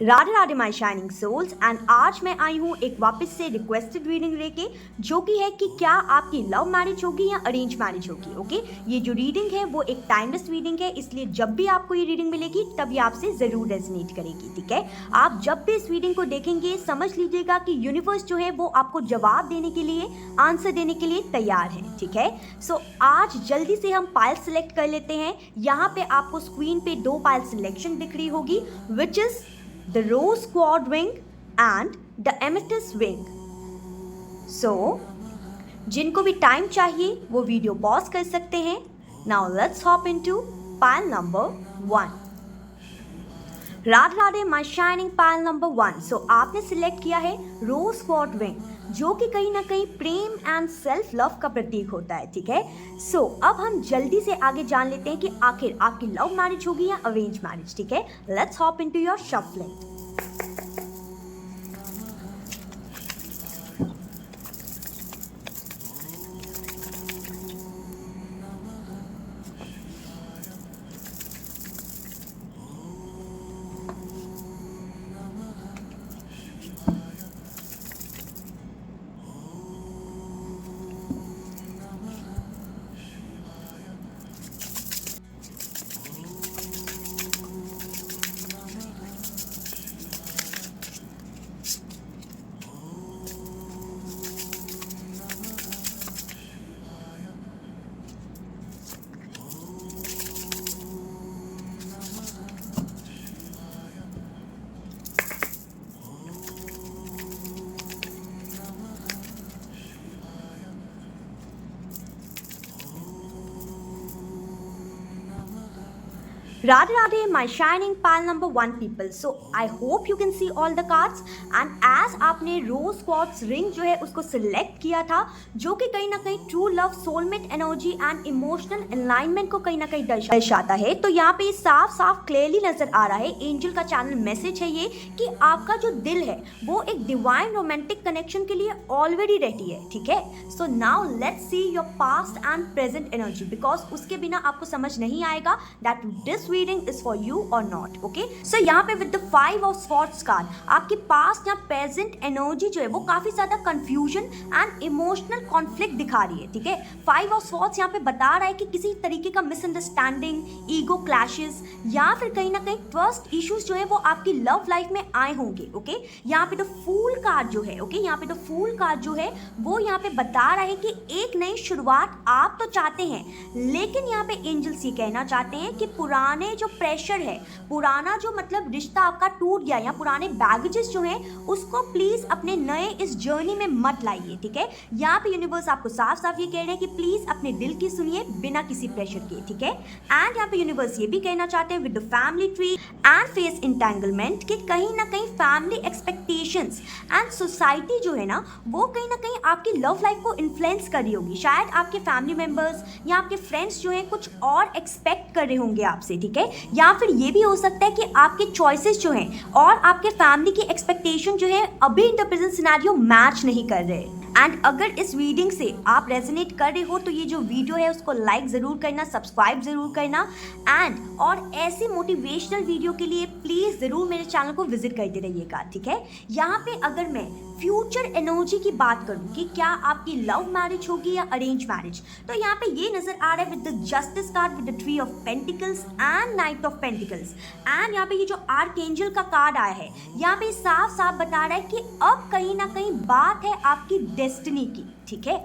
Radhe Radhe my shining souls and आज मैं आई हूँ एक वापस से रिक्वेस्टेड रीडिंग लेके, जो कि है कि क्या आपकी लव मैरिज होगी या अरेंज मैरिज होगी। ओके, ये जो रीडिंग है वो एक टाइमलेस रीडिंग है, इसलिए जब भी आपको ये रीडिंग मिलेगी तब ये आपसे ज़रूर रेजोनेट करेगी। ठीक है, आप जब भी इस रीडिंग को देखेंगे समझ लीजिएगा कि यूनिवर्स जो है वो आपको जवाब देने के लिए, आंसर देने के लिए तैयार है। ठीक है, सो आज जल्दी से हम पायल सिलेक्ट कर लेते हैं। यहाँ पे आपको स्क्रीन पे दो पायल सिलेक्शन दिख रही होगी, which is the rose quartz wing and the amethyst wing. So, जिनको भी टाइम चाहिए वो वीडियो पॉज कर सकते हैं। Now let's hop into pile number 1. Radhe Radhe my shining pile number 1। सो आपने सिलेक्ट किया है रोज क्वार्ट्ज विंग, जो कि कहीं ना कहीं प्रेम एंड सेल्फ लव का प्रतीक होता है। ठीक है, सो अब हम जल्दी से आगे जान लेते हैं कि आखिर आपकी लव मैरिज होगी या अरेंज मैरिज। ठीक है, let's hop into your shuffling. Radhe Radhe, my shining pile number 1 people. So I hope you can see all the cards and as आपने रोज क्वार्ट्ज रिंग जो है उसको सिलेक्ट किया था, जो कि कहीं ना कहीं true love, soulmate energy and emotional alignment को कहीं ना कहीं दर्शाता है। तो यहाँ पे साफ साफ क्लियरली नजर आ रहा है, एंजल का चैनल मैसेज है ये कि आपका जो दिल है वो एक डिवाइन रोमांटिक कनेक्शन के लिए ऑलरेडी रेडी है। ठीक है, so now let's see your past and present energy, because उसके बिना आपको समझ नहीं आएगा that this reading is for you और नॉट। ओके, सो यहाँ पे with the 5 of swords card आपकी पास्ट या प्रेजेंट एनर्जी जो है वो काफी ज्यादा कंफ्यूजन एंड इमोशनल कॉन्फ्लिक्ट दिखा रही है। ठीक है, 5 ऑफ स्वॉर्ड्स यहाँ पे बता रहा है कि किसी तरीके का मिसअंडरस्टैंडिंग, ईगो क्लैशेस या फिर कहीं ना कहीं ट्रस्ट इश्यूज जो है वो आपकी लव लाइफ में आए होंगे। ओके, यहाँ पे द फूल कार्ड जो है, ओके, यहाँ पे द फूल कार्ड जो है वो यहाँ पे बता रहा है कि एक नई शुरुआत आप तो चाहते हैं, लेकिन यहाँ पे एंजल्स ये कहना चाहते हैं कि पुराने जो प्रेशर है, पुराना जो मतलब रिश्ता आपका टूट गया या पुराने बैगेजेस जो हैं उसको प्लीज अपने नए इस जर्नी में मत लाइए। ठीक है, यहाँ पे यूनिवर्स आपको साफ साफ ये कह रहे हैं कि प्लीज अपने दिल की सुनिए बिना किसी प्रेशर के। ठीक है, एंड यहाँ पे यूनिवर्स ये भी कहना चाहते हैं with the family tree and face entanglement कि कहीं ना कहीं फैमिली एक्सपेक्टेशंस एंड सोसाइटी जो है ना वो कहीं ना कहीं आपकी लव लाइफ को इन्फ्लुएंस कर रही होगी। शायद आपके फैमिली मेंबर्स या आपके फ्रेंड्स जो हैं कुछ और एक्सपेक्ट कर रहे होंगे आपसे। ठीक है, या फिर ये भी हो सकता है कि आपके चॉइसेस जो हैं और आपके फैमिली की एक्सपेक्टेशन जो है अभी in the present scenario match नहीं कर रहे। एंड अगर इस रीडिंग से आप रेजोनेट कर रहे हो तो ये जो वीडियो है उसको लाइक ज़रूर करना, सब्सक्राइब ज़रूर करना एंड और ऐसी मोटिवेशनल वीडियो के लिए प्लीज़ ज़रूर मेरे चैनल को विजिट करते रहिएगा। ठीक है, यहाँ पे अगर मैं फ्यूचर एनर्जी की बात करूँ कि क्या आपकी लव मैरिज होगी या अरेंज मैरिज, तो यहाँ पे ये नज़र आ रहा है with the justice card, with the tree of pentacles and night of pentacles. And यहाँ पे ये जो आर्कएंजल का कार्ड आया है यहाँ पे साफ साफ बता रहा है कि अब कहीं ना कहीं बात है आपकी डेस्टिनी की। ठीक है,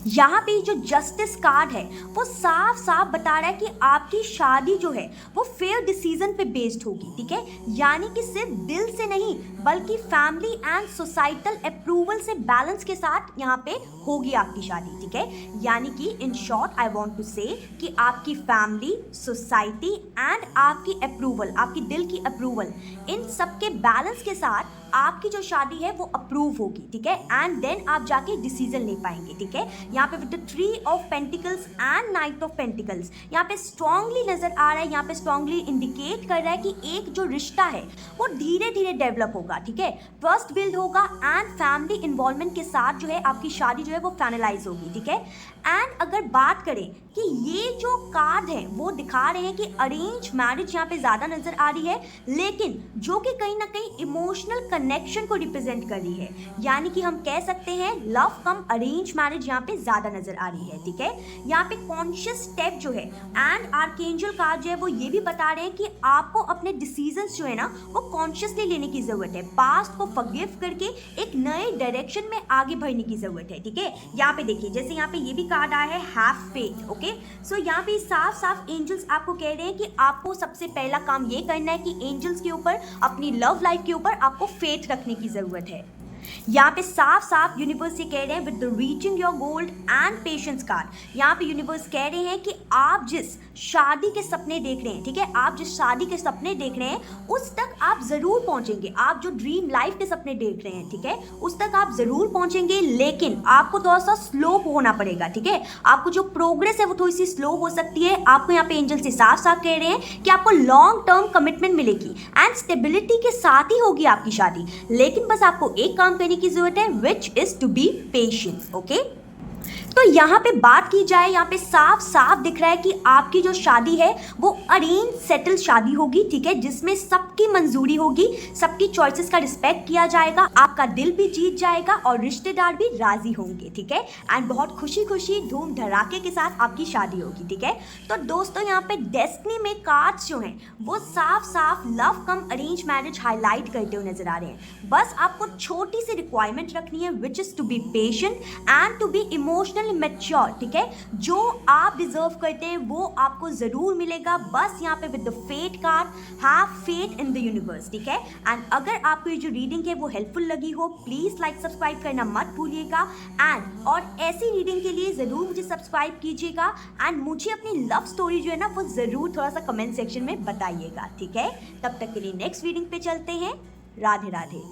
यहाँ पे जो जस्टिस कार्ड है वो साफ साफ बता रहा है कि आपकी शादी जो है वो फेयर डिसीजन पे बेस्ड होगी। ठीक है, यानी कि सिर्फ दिल से नहीं बल्कि फैमिली एंड सोसाइटल अप्रूवल से बैलेंस के साथ यहाँ पे होगी आपकी शादी। ठीक है, यानी कि in short I want to say कि आपकी फैमिली, सोसाइटी एंड आपकी अप्रूवल, आपकी दिल की अप्रूवल, इन सब के बैलेंस के साथ आपकी जो शादी है वो अप्रूव होगी, ठीक है, एंड देन आप जाके डिसीजन ले पाएंगे, ठीक है। यहाँ पे with the 3 of pentacles and night of pentacles यहाँ पे स्ट्रांगली नजर आ रहा है, यहाँ पे स्ट्रांगली इंडिकेट कर रहा है कि एक जो रिश्ता है वो धीरे धीरे डेवलप होगा, ठीक है, ट्रस्ट बिल्ड होगा एंड फैमिली इन्वॉल्वमेंट के साथ जो है आपकी शादी जो है वो फाइनलाइज होगी, ठीक है। एंड अगर बात करें कि ये जो कार्ड है वो दिखा रहे हैं कि अरेंज मैरिज यहाँ पे ज़्यादा नज़र आ रही है, लेकिन जो कि कहीं ना कहीं इमोशनल कनेक्शन को रिप्रेजेंट कर रही है, यानी कि हम कह सकते हैं लव कम अरेंज मैरिज यहाँ पे ज़्यादा नज़र आ रही है, ठीक है। यहाँ पे कॉन्शियस स्टेप जो है एंड आर्कएंजल कार्ड जो है वो ये भी बता रहे हैं कि आपको अपने डिसीजंस जो है ना वो कॉन्शियसली लेने की ज़रूरत है, पास्ट को फॉरगिव करके एक नए डायरेक्शन में आगे बढ़ने की ज़रूरत है, ठीक है। यहाँ पे देखिए जैसे यहाँ पे ये भी कार्ड आया है हैव फेथ, ओके। सो यहाँ पे साफ साफ एंजल्स आपको कह रहे हैं कि आपको सबसे पहला काम ये करना है कि एंजल्स के ऊपर, अपनी लव लाइफ के ऊपर आपको फेथ रखने की ज़रूरत है। यहाँ पे साफ साफ यूनिवर्स ये कह रहे हैं with the reaching your gold and patience card, यहाँ पे यूनिवर्स कह रहे हैं कि आप जिस शादी के सपने देख रहे हैं, ठीक है, आप जिस शादी के सपने देख रहे हैं उस तक आप ज़रूर पहुँचेंगे। आप जो ड्रीम लाइफ के सपने देख रहे हैं, ठीक है, उस तक आप ज़रूर पहुँचेंगे, लेकिन आपको थोड़ा सा स्लो होना पड़ेगा, ठीक है। आपको जो प्रोग्रेस है वो थोड़ी सी स्लो हो सकती है। आपको यहाँ पे एंजल से साफ साफ कह रहे हैं कि आपको लॉन्ग टर्म कमिटमेंट मिलेगी एंड स्टेबिलिटी के साथ ही होगी आपकी शादी, लेकिन बस आपको एक काम करने की जरूरत है, which is to be patient, okay. तो यहाँ पे बात की जाए, यहाँ पे साफ साफ दिख रहा है कि आपकी जो शादी है वो अरेंज सेटल शादी होगी, ठीक है, जिसमें सबकी मंजूरी होगी, सबकी चॉइसेस का रिस्पेक्ट किया जाएगा, आपका दिल भी जीत जाएगा और रिश्तेदार भी राजी होंगे, ठीक है, एंड बहुत खुशी खुशी धूम धड़ाके के साथ आपकी शादी होगी, ठीक है। तो दोस्तों यहाँ पे डेस्टिनी में कार्ड्स जो हैं वो साफ साफ लव कम अरेंज मैरिज हाईलाइट करते हुए नजर आ रहे हैं। बस आपको छोटी सी रिक्वायरमेंट रखनी है, which is to be patient and to be emotional mature, ठीक है। जो आप डिजर्व करते हैं वो आपको जरूर मिलेगा। बस यहाँ पे with the fate card, have faith in the universe, ठीक है। एंड अगर आपको ये जो रीडिंग है वो हेल्पफुल लगी हो, प्लीज लाइक सब्सक्राइब करना मत भूलिएगा एंड और ऐसी रीडिंग के लिए जरूर मुझे सब्सक्राइब कीजिएगा एंड मुझे अपनी लव स्टोरी जो है ना वो जरूर थोड़ा सा कमेंट सेक्शन में बताइएगा, ठीक है। तब तक के लिए नेक्स्ट रीडिंग पे चलते हैं। राधे राधे।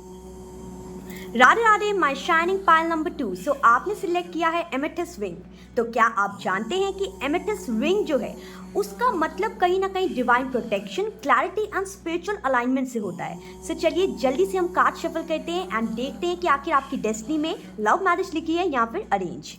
राधे राधे माई शाइनिंग पायल नंबर 2। सो आपने सिलेक्ट किया है एमेथिस्ट रिंग। तो क्या आप जानते हैं कि एमेथिस्ट रिंग जो है उसका मतलब कहीं ना कहीं divine protection, clarity and spiritual alignment से होता है। सो चलिए जल्दी से हम कार्ड शफल करते हैं एंड देखते हैं कि आखिर आपकी डेस्टिनी में लव मैरिज लिखी है या फिर अरेंज।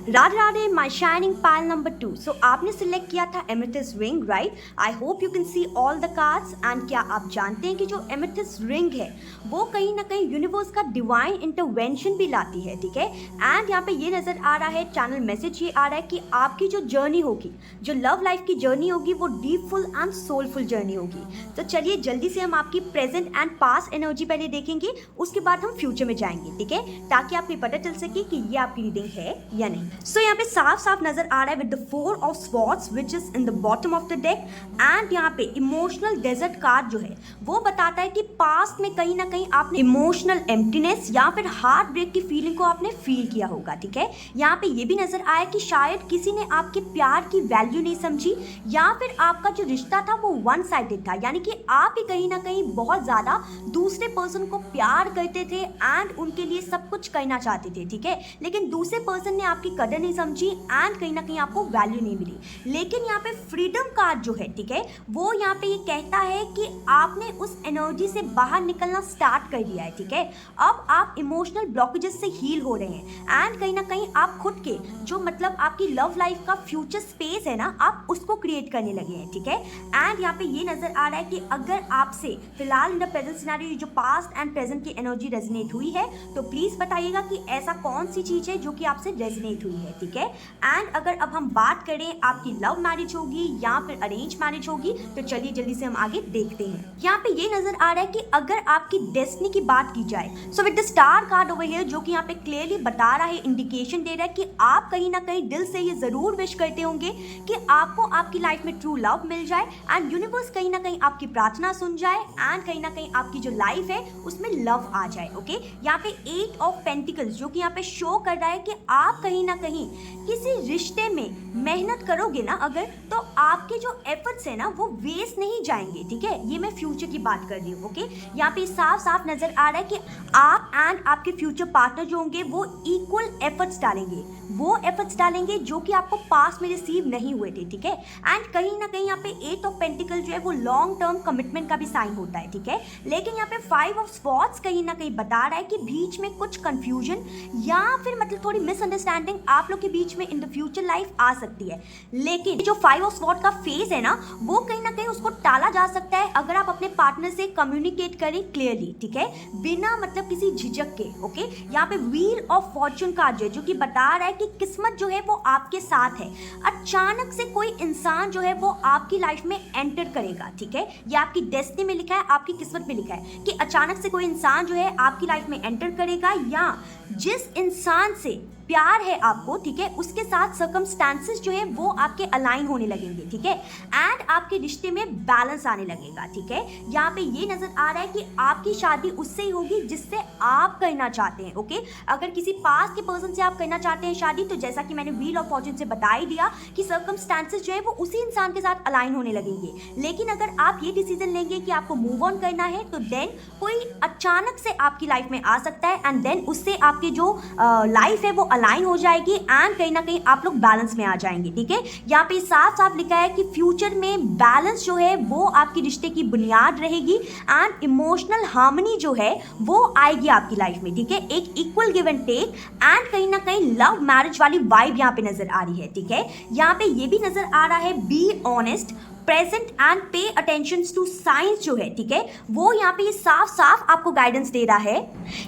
राधे राधे माई शाइनिंग पायल नंबर 2। सो आपने सिलेक्ट किया था amethyst ring, right. I hope you can see all the cards. And क्या आप जानते हैं कि जो एमेथिस्ट रिंग है वो कहीं ना कहीं यूनिवर्स का डिवाइन इंटरवेंशन भी लाती है, ठीक है। एंड यहाँ पे ये नज़र आ रहा है, चैनल मैसेज ये आ रहा है कि आपकी जो जर्नी होगी, जो लव लाइफ की जर्नी होगी वो डीपफुल एंड सोलफुल जर्नी होगी। तो चलिए जल्दी से हम आपकी प्रेजेंट एंड पास्ट एनर्जी पहले देखेंगे, उसके बाद हम फ्यूचर में जाएंगे, ठीक है, ताकि आपको पता चल सके कि ये आपकी रीडिंग है या नहीं। सो यहाँ पे साफ साफ नजर आ रहा है with the 4 of swords which is in the bottom of the deck. And यहाँ पे इमोशनल डेजर्ट कार्ड जो है वो बताता है कि पास्ट में कहीं ना कहीं आपने इमोशनल एम्प्टीनेस या फिर हार्ट ब्रेक की फीलिंग को आपने फील किया होगा, ठीक है। यहाँ पे ये भी नजर आया कि शायद किसी ने आपके प्यार की वैल्यू नहीं समझी या फिर आपका जो रिश्ता था वो वन साइडेड था, यानी कि आप ही कहीं ना कहीं बहुत ज्यादा दूसरे पर्सन को प्यार करते थे एंड उनके लिए सब कुछ करना चाहते थे, ठीक है, लेकिन दूसरे पर्सन ने आपकी कदर नहीं समझी एंड कहीं ना कहीं आपको वैल्यू नहीं मिली। लेकिन यहाँ पे फ्रीडम कार्ड जो है, ठीक है, वो यहाँ पे ये कहता है कि आपने उस एनर्जी से बाहर निकलना स्टार्ट कर दिया है, ठीक है। अब आप इमोशनल ब्लॉकेजेस से हील हो रहे हैं एंड कहीं ना कहीं आप खुद के जो मतलब आपकी लव लाइफ का फ्यूचर स्पेस है ना, आप उसको क्रिएट करने लगे हैं, ठीक है। एंड यहाँ पे ये नजर आ रहा है कि अगर आपसे फिलहाल इन द प्रेजेंट सिनेरियो जो पास्ट एंड प्रेजेंट की एनर्जी रेजोनेट हुई है तो प्लीज बताइएगा कि ऐसा कौन सी चीज है जो कि आपसे रेजोनेट हुई है, ठीक है। एंड अगर अब हम बात करें आपकी लव मैरिज होगी या फिर अरेंज मैरिज होगी तो चलिए जल्दी से हम आगे देखते हैं। यहाँ पे ये नजर आ रहा है कि अगर आपकी डेस्टिनी की बात की जाए, so with the star card over here जो कि यहाँ पे क्लियरली बता रहा है, इंडिकेशन दे रहा है कि आप कहीं ना कहीं दिल से ये जरूर विश करते होंगे कि आपको आपकी लाइफ में ट्रू लव मिल जाए एंड यूनिवर्स कहीं ना कहीं आपकी प्रार्थना सुन जाए एंड कहीं ना कहीं आपकी जो लाइफ है उसमें लव आ जाए, ओके। यहाँ पे 8 ऑफ पेंटिकल्स जो कि यहाँ पे शो कर रहा है कि आप कहीं ना कहीं किसी रिश्ते में मेहनत करोगे ना अगर, तो आपके जो एफर्ट्स है ना वो वेस्ट नहीं जाएंगे, ठीक है। ये मैं फ्यूचर की बात कर रही हूँ, ओके। यहाँ पे साफ साफ नजर आ रहा है कि आप एंड आपके फ्यूचर पार्टनर जो होंगे वो इक्वल एफर्ट्स डालेंगे, वो एफर्ट्स डालेंगे जो कि आपको पास में रिसीव नहीं हुए थे, ठीक है। एंड कहीं ना कहीं यहाँ पे 8 ऑफ पेंटिकल जो है वो लॉन्ग टर्म कमिटमेंट का भी साइन होता है, ठीक है। लेकिन यहाँ पे 5 ऑफ स्वॉर्ड्स कहीं ना कहीं बता रहा है कि बीच में कुछ कंफ्यूजन या फिर मतलब थोड़ी मिसअंडरस्टैंडिंग आप लोग के बीच में इन द फ्यूचर लाइफ आ सकती है। लेकिन जो 5 ऑफ स्वॉर्ड का फेज है ना वो कहीं ना कहीं उसको टाला जा सकता है अगर आप अपने पार्टनर से कम्युनिकेट करें क्लियरली, ठीक है, बिना मतलब किसी झिझक के, ओके। यहाँ पे व्हील ऑफ फॉर्चून कार्ड जो कि बता रहा है कि किस्मत जो है वो आपके साथ है। अचानक से कोई इंसान जो है वो आपकी लाइफ में एंटर करेगा, ठीक है। ये आपकी डेस्टिनी में लिखा है, आपकी किस्मत में लिखा है कि अचानक से कोई इंसान जो है आपकी लाइफ में एंटर करेगा या जिस इंसान से प्यार है आपको, ठीक है, उसके साथ सर्कमस्टांसेस जो है वो आपके अलाइन होने लगेंगे, ठीक है। एंड आपके रिश्ते में बैलेंस आने लगेगा, ठीक है। यहाँ पे ये नजर आ रहा है कि आपकी शादी उससे ही होगी जिससे आप करना चाहते हैं, ओके। अगर किसी पास के पर्सन से आप करना चाहते हैं शादी तो जैसा कि मैंने व्हील ऑफ फॉर्चून से बता ही दिया कि सर्कमस्टांसेस जो है वो उसी इंसान के साथ अलाइन होने लगेंगे। लेकिन अगर आप ये डिसीजन लेंगे कि आपको मूव ऑन करना है तो देन कोई अचानक से आपकी लाइफ में आ सकता है एंड देन उससे आपकी जो लाइफ है वो अलाइन हो जाएगी एंड कहीं ना कहीं आप लोग बैलेंस में आ जाएंगे, ठीक है। यहाँ पे साफ साफ लिखा है कि फ्यूचर में बैलेंस जो है वो आपकी रिश्ते की बुनियाद रहेगी एंड इमोशनल हार्मनी जो है वो आएगी आपकी लाइफ में, ठीक है। एक equal give and take and कहीं ना कहीं लव मैरिज वाली वाइब यहाँ पे नजर आ रही है, ठीक है। यहाँ पे ये भी नजर आ रहा है be honest, present and pay attention to science जो है, ठीक है, वो यहाँ पे ये साफ साफ आपको गाइडेंस दे रहा है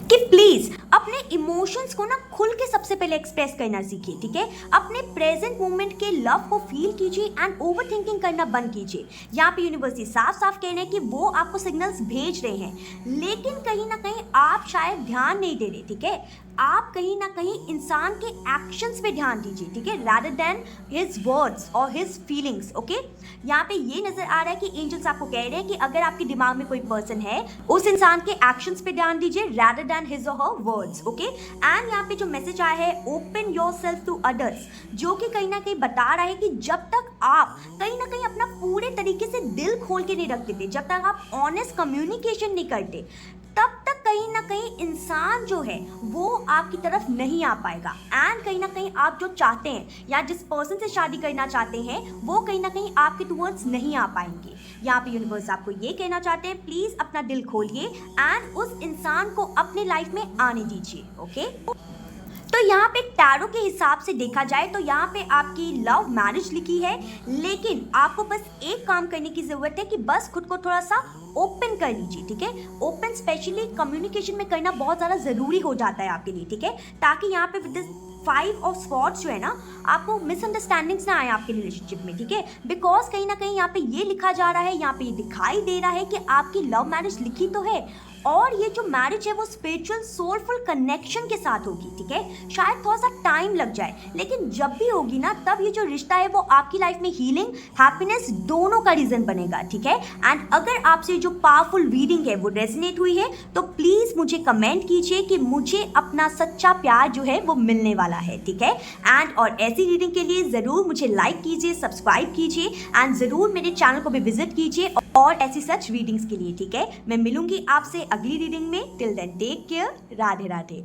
कि प्लीज अपने इमोशंस को ना खुल के सबसे पहले एक्सप्रेस करना सीखिए, ठीक है। अपने प्रेजेंट मोमेंट के लव को फील कीजिए एंड ओवर थिंकिंग करना बंद कीजिए। यहाँ पे यूनिवर्सिटी साफ साफ कह रहे हैं कि वो आपको सिग्नल्स भेज रहे हैं लेकिन कहीं ना कहीं आप शायद ध्यान नहीं दे रहे, ठीक है। आप कहीं ना कहीं इंसान के एक्शंस पे ध्यान दीजिए, ठीक है, rather than his words और his feelings, ओके। यहाँ पे ये नजर आ रहा है कि एंजल्स आपको कह रहे हैं कि अगर आपके दिमाग में कोई पर्सन है उस इंसान के एक्शंस पे ध्यान दीजिए rather than his or her words, okay. And यहाँ पे जो मैसेज आया है ओपन योरसेल्फ टू अदर्स जो कि कहीं ना कहीं बता रहा है कि जब तक आप कहीं ना कहीं अपना पूरे तरीके से दिल खोल के नहीं रखते थे, जब तक आप ऑनेस्ट कम्युनिकेशन नहीं करते, तब तक कहीं ना कहीं इंसान जो है वो आपकी तरफ नहीं आ पाएगा एंड कहीं ना कहीं आप जो चाहते हैं या जिस पर्सन से शादी करना चाहते हैं वो कहीं ना कहीं आपके टुवर्ड्स नहीं आ पाएंगे। यहाँ पे यूनिवर्स आपको ये कहना चाहते हैं प्लीज अपना दिल खोलिए एंड उस इंसान को अपने लाइफ में आने दीजिए, ओके। तो यहाँ पे टैरो के हिसाब से देखा जाए तो यहाँ पे आपकी लव मैरिज लिखी है लेकिन आपको बस एक काम करने की जरूरत है कि बस खुद को थोड़ा सा ओपन कर लीजिए, ठीक है। ओपन स्पेशली कम्युनिकेशन में करना बहुत ज़्यादा ज़रूरी हो जाता है आपके लिए, ठीक है, ताकि यहाँ पे विद दिस 5 ऑफ स्वॉर्ड्स जो है ना आपको मिसअंडरस्टैंडिंग्स ना आए आपके रिलेशनशिप में, ठीक है। बिकॉज कहीं ना कहीं यहाँ पे ये लिखा जा रहा है, यहाँ पे ये दिखाई दे रहा है कि आपकी लव मैरिज लिखी तो है और ये जो मैरिज है वो स्पिरिचुअल सोलफुल कनेक्शन के साथ होगी, ठीक है। शायद थोड़ा सा टाइम लग जाए लेकिन जब भी होगी ना तब ये जो रिश्ता है वो आपकी लाइफ में हीलिंग हैप्पीनेस दोनों का रीजन बनेगा, ठीक है। एंड अगर आपसे जो पावरफुल रीडिंग है वो रेजोनेट हुई है तो प्लीज मुझे कमेंट कीजिए कि मुझे अपना सच्चा प्यार जो है वो मिलने वाला है, ठीक है। एंड और ऐसी रीडिंग के लिए जरूर मुझे लाइक कीजिए, सब्सक्राइब कीजिए एंड जरूर मेरे चैनल को भी विजिट कीजिए और ऐसी सच रीडिंग्स के लिए, ठीक है। मैं मिलूंगी आपसे अगली रीडिंग में। Till then take care, Radhe Radhe.